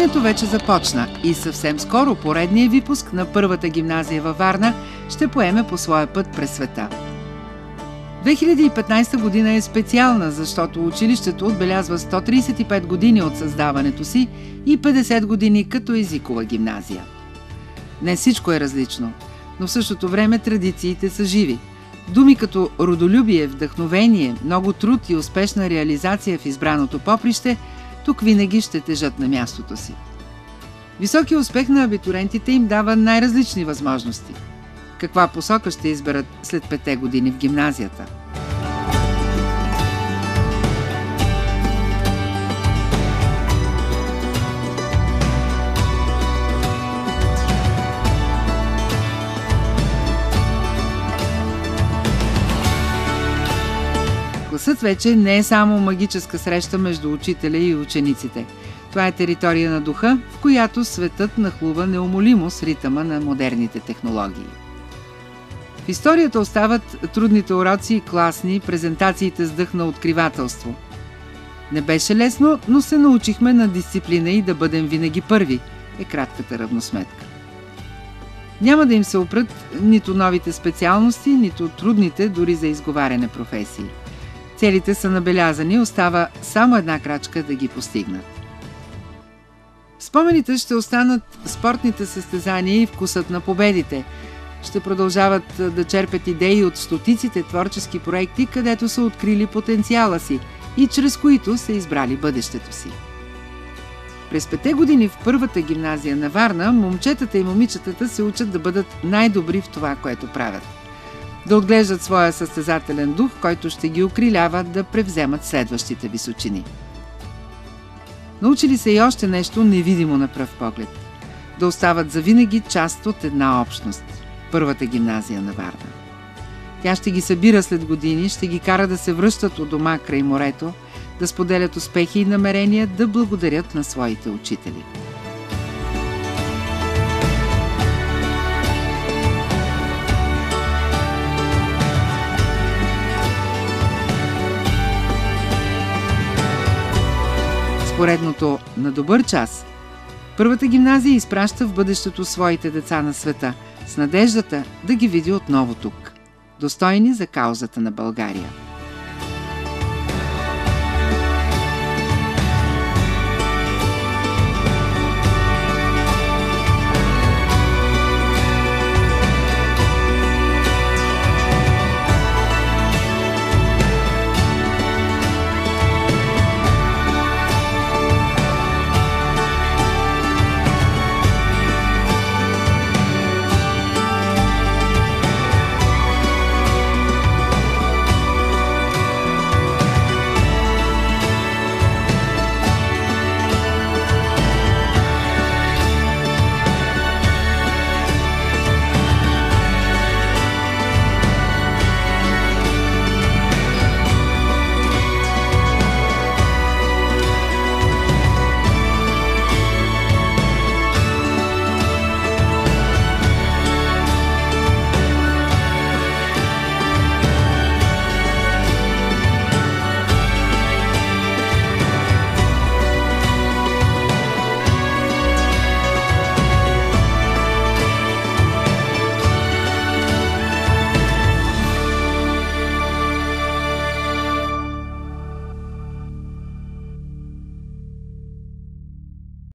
Времето вече започна и съвсем скоро поредният випуск на първата гимназия във Варна ще поеме по своя път през света. 2015 година е специална, защото училището отбелязва 135 години от създаването си и 50 години като езикова гимназия. Днес всичко е различно, но в същото време традициите са живи. Думи като родолюбие, вдъхновение, много труд и успешна реализация в избраното поприще тук винаги ще тежат на мястото си. Високият успех на абитуриентите им дава най-различни възможности. Каква посока ще изберат след 5 години в гимназията? Класът вече не е само магическа среща между учителя и учениците. Това е територия на духа, в която светът нахлува неумолимо с ритъма на модерните технологии. В историята остават трудните уроци и класни, презентациите с дъх на откривателство. Не беше лесно, но се научихме на дисциплина и да бъдем винаги първи, е кратката равносметка. Няма да им се опрат нито новите специалности, нито трудните дори за изговаряне професии. Целите са набелязани, остава само една крачка да ги постигнат. В спомените ще останат спортните състезания и вкусът на победите. Ще продължават да черпят идеи от стотиците творчески проекти, където са открили потенциала си и чрез които са избрали бъдещето си. През 5 години в първата гимназия на Варна момчетата и момичетата се учат да бъдат най-добри в това, което правят. Да отглеждат своя състезателен дух, който ще ги окрилява да превземат следващите височини. Научили се и още нещо невидимо на пръв поглед. Да остават завинаги част от една общност – първата гимназия на Варна. Тя ще ги събира след години, ще ги кара да се връщат от дома край морето, да споделят успехи и намерения, да благодарят на своите учители. Поредното на добър час, първата гимназия изпраща в бъдещето своите деца на света с надеждата да ги види отново тук, достойни за каузата на България.